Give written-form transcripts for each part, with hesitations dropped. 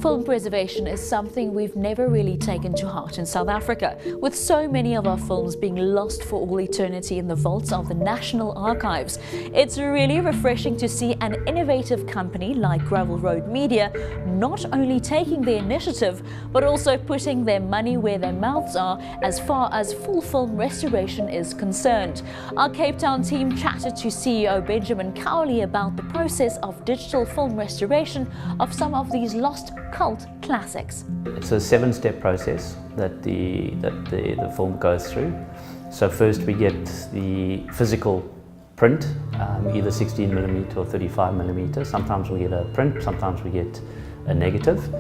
Film preservation is something we've never really taken to heart in South Africa, with so many of our films being lost for all eternity in the vaults of the National Archives. It's really refreshing to see an innovative company like Gravel Road Media not only taking the initiative, but also putting their money where their mouths are as far as full film restoration is concerned. Our Cape Town team chatted to CEO Benjamin Cowley about the process of digital film restoration of some of these lost cult classics. It's a 7-step process that the film goes through. So first we get the physical print, either 16mm or 35mm. Sometimes we get a print, sometimes we get a negative.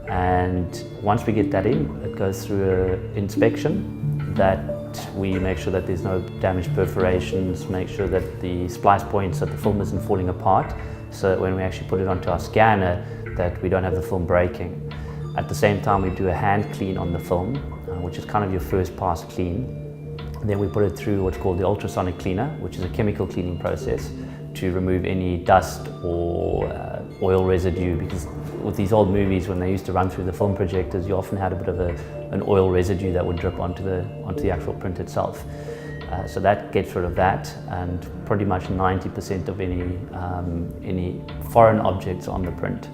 And once we get that in, it goes through an inspection that we make sure that there's no damaged perforations, make sure that the splice points, that the film isn't falling apart, so that when we actually put it onto our scanner, that we don't have the film breaking. At the same time, we do a hand clean on the film, which is kind of your first pass clean. Then we put it through what's called the ultrasonic cleaner, which is a chemical cleaning process to remove any dust or oil residue, because with these old movies, when they used to run through the film projectors, you often had a bit of an oil residue that would drip onto the actual print itself. So that gets rid of that, and pretty much 90% of any foreign objects on the print.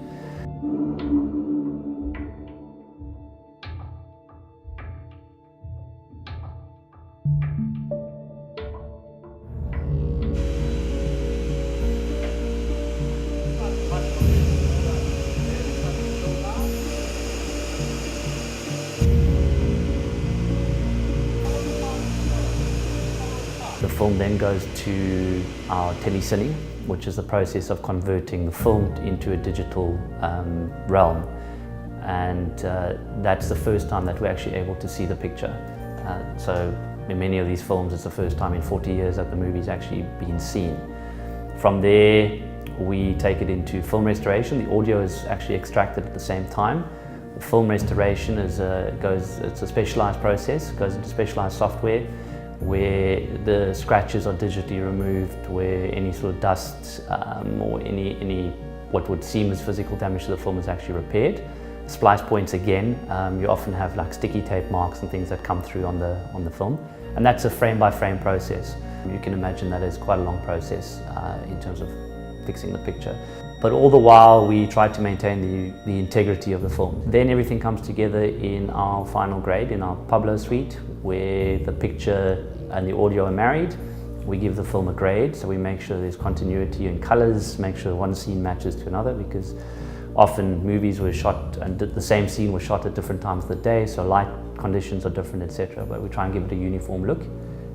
The film then goes to our telecine, which is the process of converting the film into a digital realm. And that's the first time that we're actually able to see the picture. So in many of these films, it's the first time in 40 years that the movie's actually been seen. From there, we take it into film restoration. The audio is actually extracted at the same time. The film restoration it's a specialized process. It goes into specialized software, where the scratches are digitally removed, where any sort of dust or any what would seem as physical damage to the film is actually repaired. Splice points again, you often have like sticky tape marks and things that come through on the film, and that's a frame by frame process. You can imagine that is quite a long process in terms of fixing the picture. But all the while we try to maintain the integrity of the film. Then everything comes together in our final grade, in our Pablo suite, where the picture and the audio are married. We give the film a grade, so we make sure there's continuity in colors, make sure one scene matches to another, because often movies were shot and the same scene was shot at different times of the day, so light conditions are different, etc. But we try and give it a uniform look.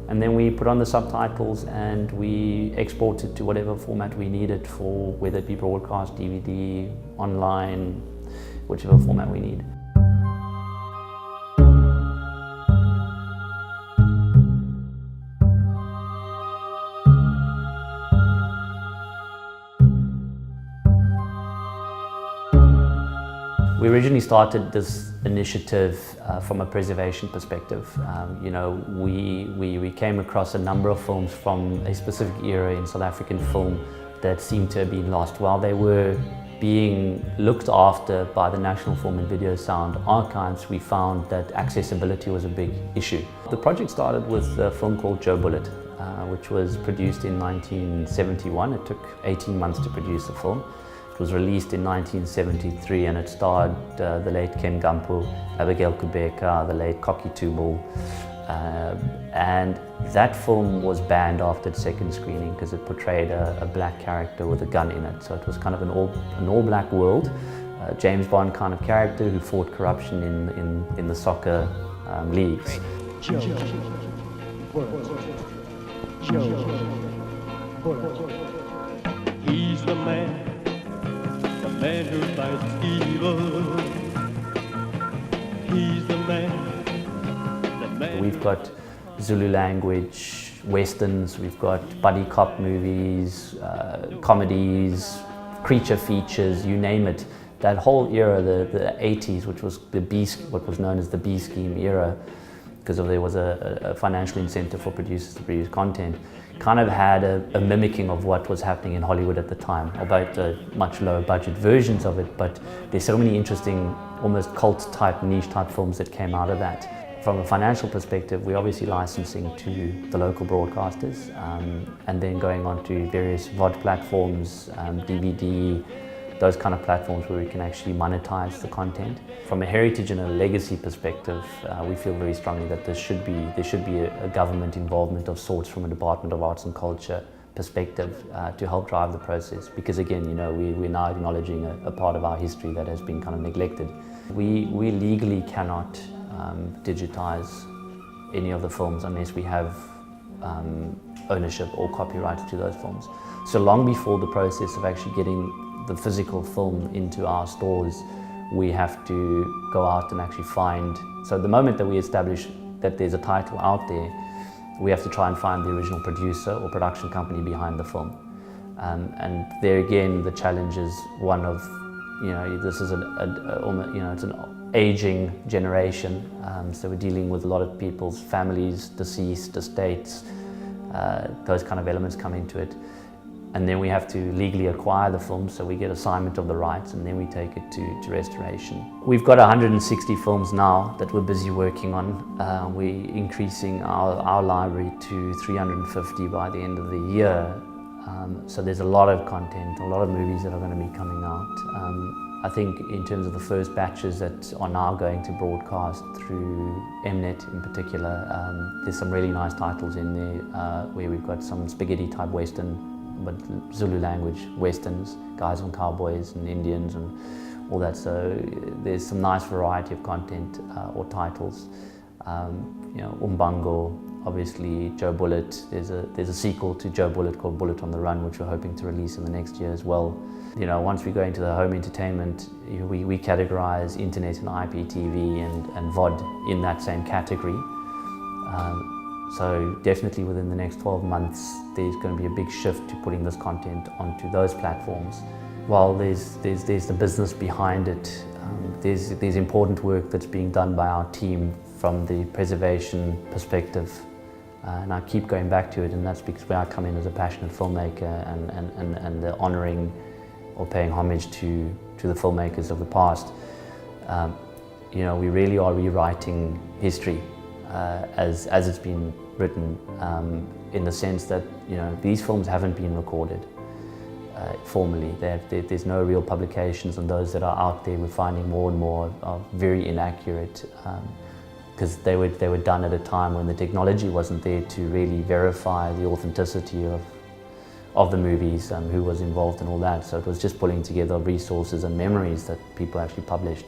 And then we put on the subtitles and we export it to whatever format we need it for, whether it be broadcast, DVD, online, whichever format we need. We originally started this initiative from a preservation perspective. You know, we came across a number of films from a specific era in South African film that seemed to have been lost. While they were being looked after by the National Film and Video Sound Archives, we found that accessibility was a big issue. The project started with a film called Joe Bullet, which was produced in 1971. It took 18 months to produce the film. It was released in 1973 and it starred the late Ken Gampu, Abigail Kubeka, the late Koki Tubal. And that film was banned after its second screening because it portrayed a black character with a gun in it. So it was kind of an all-black world, James Bond kind of character who fought corruption in the soccer leagues. Joe. He's the man who fights evil. He's the man. We've got Zulu language, westerns, we've got buddy cop movies, comedies, creature features, you name it. That whole era, the 80s, which was what was known as the B scheme era, because there was a financial incentive for producers to produce content, kind of had a mimicking of what was happening in Hollywood at the time, albeit much lower budget versions of it, but there's so many interesting, almost cult type, niche type films that came out of that. From a financial perspective, we're obviously licensing to the local broadcasters and then going on to various VOD platforms, DVD, those kind of platforms where we can actually monetize the content. From a heritage and a legacy perspective, we feel very strongly that there should be a government involvement of sorts from a Department of Arts and Culture perspective to help drive the process. Because again, we're now acknowledging a part of our history that has been kind of neglected. We legally cannot digitize any of the films unless we have ownership or copyright to those films. So long before the process of actually getting the physical film into our stores, we have to go out and actually find. So the moment that we establish that there's a title out there, we have to try and find the original producer or production company behind the film. And there again, the challenge is one of, this is it's an aging generation. So we're dealing with a lot of people's families, deceased, estates, those kind of elements come into it. And then we have to legally acquire the film, so we get assignment of the rights, and then we take it to restoration. We've got 160 films now that we're busy working on. We're increasing our library to 350 by the end of the year. So there's a lot of content, a lot of movies that are going to be coming out. I think in terms of the first batches that are now going to broadcast through Mnet in particular, there's some really nice titles in there where we've got some spaghetti type Western, but Zulu language Westerns, guys on cowboys and Indians and all that. So there's some nice variety of content or titles. Umbango, obviously Joe Bullet. There's a sequel to Joe Bullet called Bullet on the Run, which we're hoping to release in the next year as well. Once we go into the home entertainment, we categorize internet and IPTV and VOD in that same category. So definitely within the next 12 months, there's going to be a big shift to putting this content onto those platforms. While there's the business behind it, there's important work that's being done by our team from the preservation perspective. And I keep going back to it, and that's because I come in as a passionate filmmaker and the honouring or paying homage to the filmmakers of the past. We really are rewriting history as it's been written, in the sense that these films haven't been recorded formally. There's no real publications, and those that are out there we're finding more and more are very inaccurate, because they were done at a time when the technology wasn't there to really verify the authenticity of the movies, who was involved and all that. So it was just pulling together resources and memories that people actually published.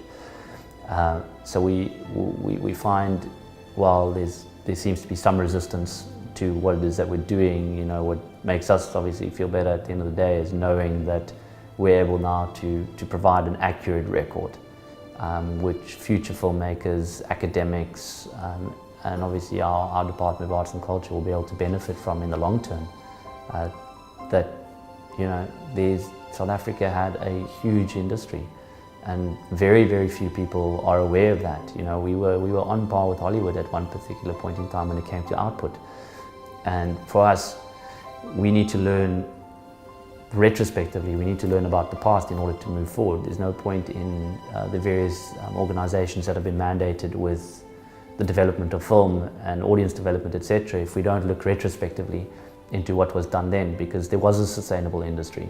So we find, while there seems to be some resistance to what it is that we're doing, what makes us obviously feel better at the end of the day is knowing that we're able now to provide an accurate record, which future filmmakers, academics, and obviously our Department of Arts and Culture will be able to benefit from in the long term. That South Africa had a huge industry, and very, very few people are aware of that. We were on par with Hollywood at one particular point in time when it came to output. And for us, we need to learn retrospectively. We need to learn about the past in order to move forward. There's no point in the various organizations that have been mandated with the development of film and audience development, etc., if we don't look retrospectively into what was done then, because there was a sustainable industry.